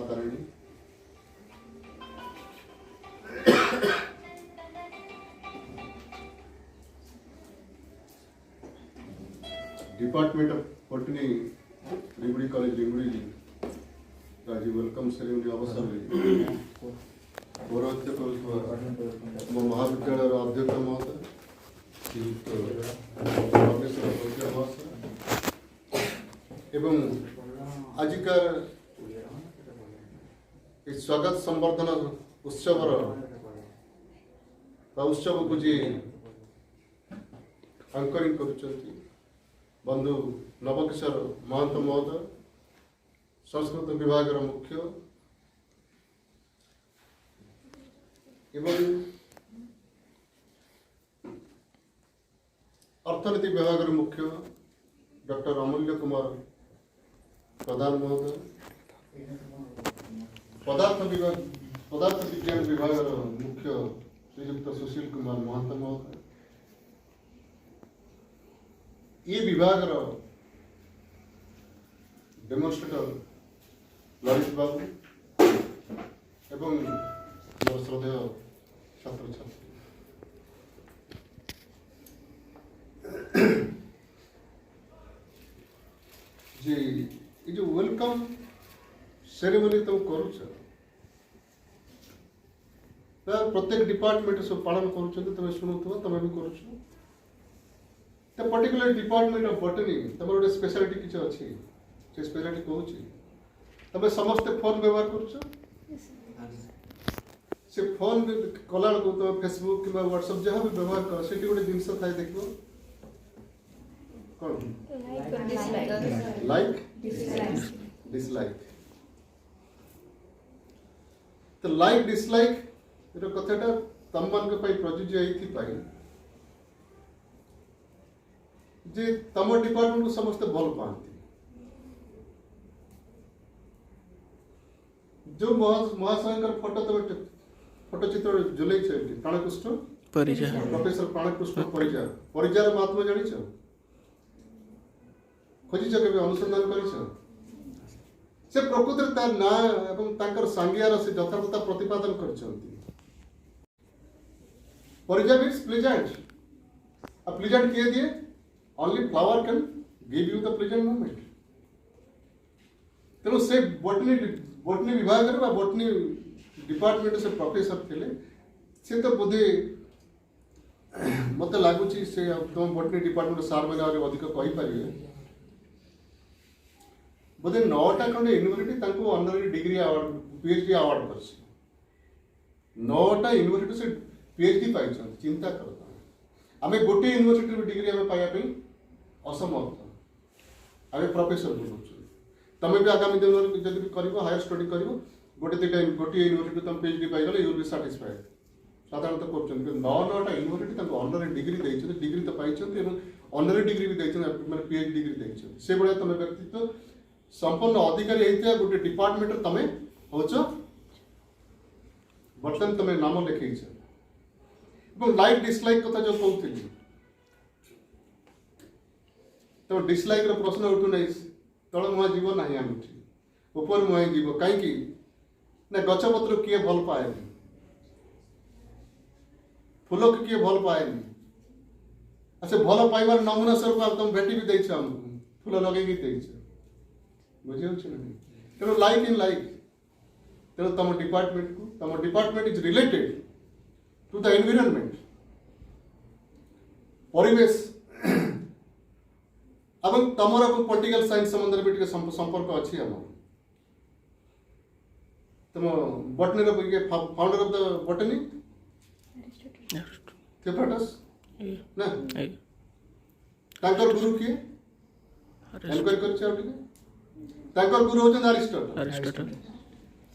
Tarini department of botany लिंगुड़ी college लिंगुड़ी आज वेलकम सेरेमनी अवसर पौरोहित्य करुवा महाविद्यालय अध्यक्ष महोदय श्रीयुक्त महोदय एवं आजिकार स्वागत संवर्धन उत्सव को जी अंकरिंग करुचंती बंधु नवकिशोर महंत महोदय संस्कृत विभाग मुख्य एवं अर्थनीति विभाग मुख्य डॉक्टर अमूल्य कुमार प्रधान महोदय पदार्थ विज्ञान विभाग मुख्य श्रीयुक्त सुशील कुमार महंत महोदय ये विभाग डेमोन्स्ट्रेटर ललित बाबू एवं मोर श्रद्धेय छात्र छात्री जी ये जो वेलकम सेरेमनी तुम करुच प्रत्येक डिपार्टमेंट सब पालन करुँच तुम शुणुव तुम भी करुच पर्टिकुलर डिपार्टमेंट ऑफ बॉटनी तुम गोटे स्पेशलिटी किसी अच्छी से स्पेशलिटी कहूँ तुम समस्ते फोन व्यवहार कर फोन कला तुम फेसबुक कि व्हाट्सएप जहाँ भी व्यवहार कर से गोटे जिनस थाए देख कौन लाइक डिसलाइक तो लाइक डिसलाइक कथाटा तुम मान प्रযোज्य जे तम डिपार्टमेंट को समस्ते भल पाती जो महाशय फोटो तुम फोटोचित्र झुलई प्राणकृष्ण प्रोफेसर प्राणकृष्ण परिजार महात्मा जान खोजिच के अनुसंधान कर प्रकृति तार ना एवं सांगियार से यथार्थता प्रतिपादन कर प्लीजेंट किए दिए only flower can give you the pleasant moment तेणु से बॉटनी विभाग रे बॉटनी डिपार्टमेंट से प्रोफेसर थे से तो बोधे मत लगुच से तुम बॉटनी डिपार्टमेंट सार मैंने अधिक कहीपर बोधे 9टा खंडे university honorary degree award PhD award कर 9टा यूनिवर्सिटी से पीएचडी पाई चिंता कर आम गोटे यूनिवर्सिटी डिग्री आम पाइबा असमर्थ आम प्रोफेसर बोलूँ तुम भी आगामी दिन जब भी कर हायर स्टडी कर गोटे गोटे यूनिवर्सिटी तुम पीएचडी पाइगले यू विल बी सैटिस्फाइड साधारणतः कर 9टा यूनिवर्सिटी ऑनररी डिग्री डिग्री तो पाई ऑनररी डिग्री भी मैंने पीएचडी डिग्री से भाया तुम व्यक्तित्व संपन्न अधिकारी होता गोटे डिपार्टमेंट तुम हो बर्तमान तुम नाम लिखे लाइक डिसलाइक कथा जो कहती तो डिसलाइक प्रश्न उठू ना तल मुहा जीव ना आम ऊपर मुहा जीव कहीं ना गछपत्र किए भल पाए फूल को किए भल पाए अच्छा भल पाइबार नमूना स्वरूप तुम भेटी भी देछ हमको फूल लगे बुझे तेणु लाइक इन लाइक तेणु तुम department is related to the environment परिवेश एवं तमर पॉलिटिकल साइंस संबंध में संपर्क अच्छी आम तुम botany founder of the botany Theophrastus ना गुरु किए एनक्वायरी कर गुरु होचन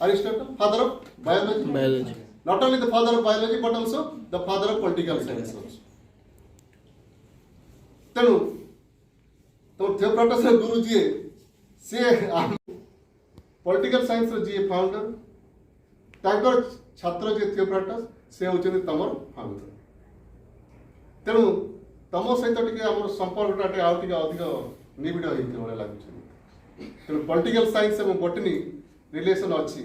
Aristotle father of biology not only the father of biology but also the father of political science also तेणु तो थियोफ्रास्टस गुरु जी से पॉलिटिकल साइंस जी फाउंडर ताकर छात्र जे थियोफ्रास्टस से होचन तमर फाउंडर तेणु तम सहित टिके हमर संपर्कटा अधिक निबिड़ होइते भले लागुछ तेणु पॉलिटिकल साइंस एवं बॉटनी रिलेशन अच्छी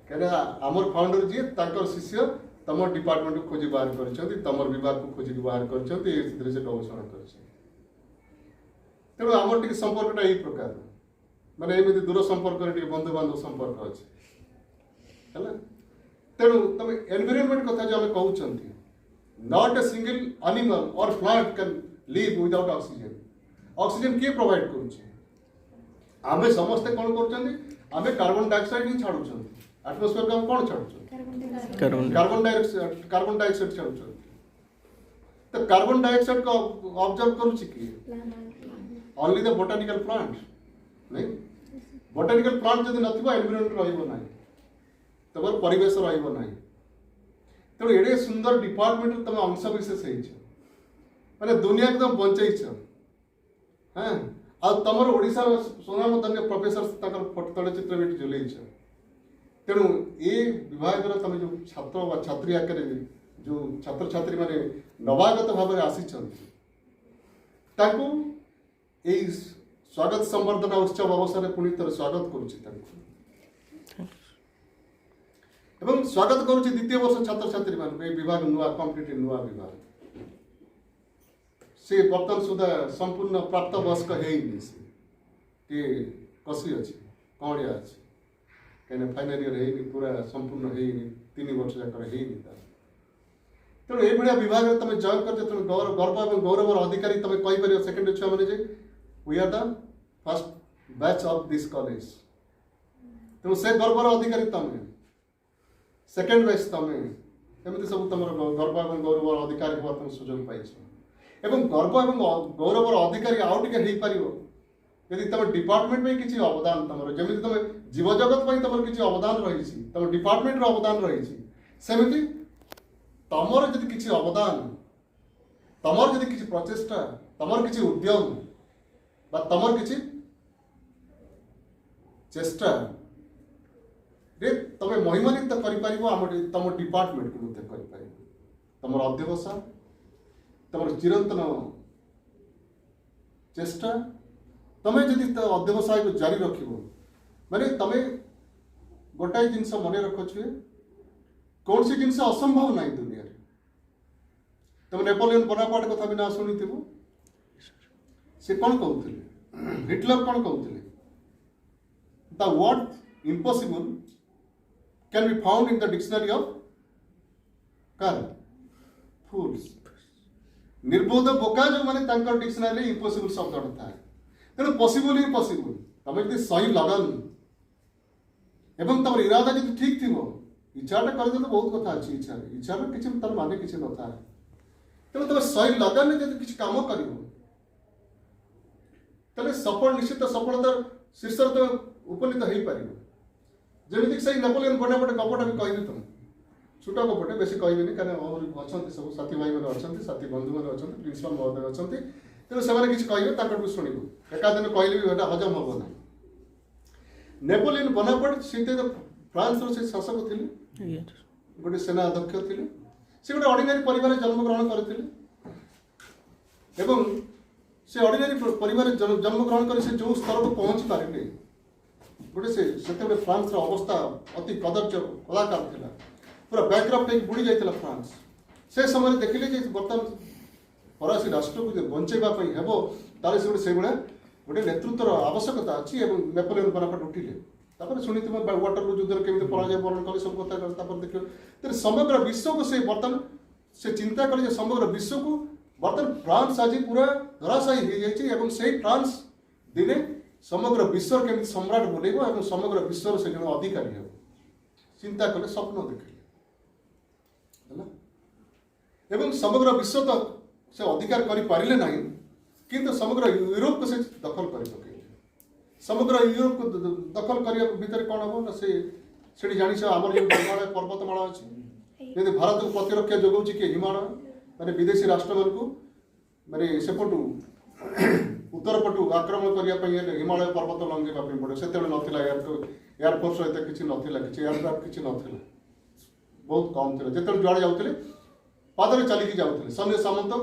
कहीं आमर फाउंडर जी तांकर शिष्य तम डिपार्टमेंट को खोजी बाहर कर तमर विभाग को खोजिक बाहर कर गवेषणा कर तेणु आमर टे संपर्कटा यही प्रकार माने एमती दूर संपर्क बंधु बांधव संपर्क अच्छे है तेणु तुम एनवायरनमेंट कथा जो आम कहते नॉट ए सिंगल एनिमल और plant can live without oxygen oxygen किए प्रोवाइड करुचे आमे समस्ते कौन कर कार्बन डाइऑक्साइड ही छाड़ू एटमोस्फेयर को कौन छाड़ू कार्बन डाइऑक्साइड छाड़ू तो कार्बन डाइऑक्साइड को ऑब्जर्व करुचे किए ओनली द बोटानिकल प्लांट नहीं बोटानिकल प्लांट जब नथिबा एनवायरनमेंट रहइबो नाही तबर परिवेश रहइबो नाही तेणु एडे सुंदर डिपार्टमेंट तुम अंश विशेष माने दुनिया को तुम बंचैछ हाँ आ तुम ओडिशा सुनाम धन्य प्रोफेसर तले चित्र भी झुलैछ तेणु ये विभाग तुम जो छात्र व छात्री आकार जो छात्र छात्री माने नवागत भाव आसी स्वागत संवर्धना उत्सव अवसर पुणी थर स्वागत करुँ स्वागत करुँ द्वितीय वर्ष छात्र छात्री मान विभाग नुआ कम्प्लीट नुआ विभाग से बर्तमान सुधा संपूर्ण प्राप्त वयस्क है कसी अच्छी कौड़िया अच्छी कहीं फाइनाल इयर है पूरा संपूर्ण है 3 वर्ष जाकर है तेणु ये विभाग में तुम जॉइन कर गर्व और गौरव अधिकारी तुम कहीपर सेकेंडरी छुआ मैंने we are the first batch of this college तेणु से गर्वर अधिकारी तुम सेकेंड बैच तुम एमती सब तुम गर्व और गौरव अधिकारी तुम सुजोग पाइछ एवं गर्व और गौरव अधिकारी आउ टे यदि तुम डिपार्टमेंट में किसी अवदान तुम जमी तुम जीवजगत तुम किसी अवदान रही तुम डिपार्टमेंट अवदान रही सेमती तमर जदि किसी अवदान तमर जदि किसी प्रचेष्टा तमर किसी उद्यम बा तमर किसी चेष्टा रे तुम महिमान्वित कर तुम डिपार्टमेंट को कर तुम अध्यवसाय तुम चिरंतन चेष्टा तुम्हें जदि अध्यवसाय को जारी रख माने तुम्हें गोटाए जिनस मन रखुए कौन सी जिनस असंभव ना दुनिया तुम नेपोलियन बोनापार्ट कथा भी ना शुणी से कौन कहते हिटलर कौन कहते the word impossible can be found in the dictionary of car fools निर्बोध बोका जो माने डिक्शनरी इम्पॉसिबल शब्द था तेणु पॉसिबल ही पॉसिबल तुम यदि सही लगन एवं तुम इरादा जब ठीक थी इच्छाटा कर तो बहुत कथा अच्छी इच्छा किसी तार माने किसी न था तेणु तुम सही लगन जब किसी काम कर सफल निश्चित सफलता शीर्ष तुम उपनीत हो पार जमीक से नेपोलियन बोनापार्ट गपटा भी कहबी तुम छोट गपटे बेस कहबी कहीं अच्छा सब साथी भाई मैंने अच्छा साथी बंधु मैंने अच्छा प्रिंसिपाल महोदय अच्छा तेणु से किसी कहे शुणु एकादिन कहले भी हजम हम ना नेपोलियन बोनापार्ट से फ्रांस से शासक थे गोटे सेना अध्यक्ष थे से गोटे ऑर्डिनरी परिवार जन्म ग्रहण करते से ऑर्डिनरी परिवार जन्म ग्रहण कर जो स्तर को पहुंची पारे गोटे से फ्रांस अवस्था अति कदर्य कलाकार था पूरा बैकअप बुड़ी जाता फ्रांस से समय देखिले बर्तमान फरासी राष्ट्र को बंचेवाई हेब तार से गोटे नेतृत्वर आवश्यकता अच्छी नेपोलियन बोनापार्ट उठिले शुणी वाटरलू युद्ध केमी पराजय वर्ण कले सब कथा देख समग्र विश्व को से बर्तमान से चिंता कले समग्र विश्व को बर्तमान फ्रांस आज पूरा धराशायी हो जाए से फ्रांस दिने समग्र विश्व केमी सम्राट बोलेब और समग्र विश्व से जन अधिकारी हो चिंता कले स्वप्न देखिले समग्र विश्व तो से अधिकार कर पारे ना किंतु समग्र यूरोप को से दखल कर समग्र यूरोप को दखल करने भितर कौन हम ना से जानी आम जो हिमालय पर्वतमाला अच्छी जब भारत को प्रतिरक्षा जोगाऊ किए हिमालय माने विदेशी राष्ट्र मान को माने सेपटू उत्तर पटू आक्रमण करने हिमालय पर्वत लंघेवा पड़े से नाला एयरफोर्स एत किसी नाला कि एयरक्राफ्ट किसी नाला बहुत कम थी जो जुआड़े जाते पादरे चलिकी जाते सैन्य सामंत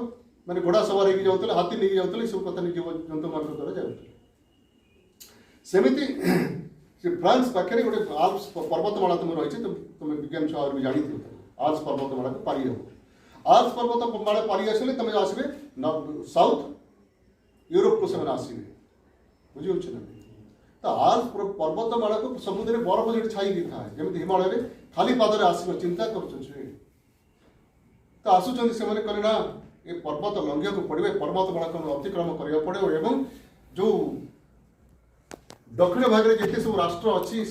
मैंने घोड़ा सवार हो जाते हाथी नहीं जाते सब कथा जीव जंतु मान द्वारा जाते सेमती से फ्रांस पाखे गोटे आल्प्स पर्वतमाला तुम रही तुम विज्ञान छुआ भी जानी आल्प्स पर्वतमाला को पारी हम आल्प्स पर्वतमाला पारी आसले तुम आसबे साउथ यूरोप को से आसवे बुझे ना तो आल्प्स पर्वतमाला को समुद्र बरफ जो छाई था जमी हिमालय में खाली पादरे आसो चिंता कर तो आसुच्च से कहले ना ये पर्वत लंघिया को पड़े पर्वतमाला को अतिक्रम करा पड़े और जो दक्षिण भाग में जिते सब राष्ट्र अच्छी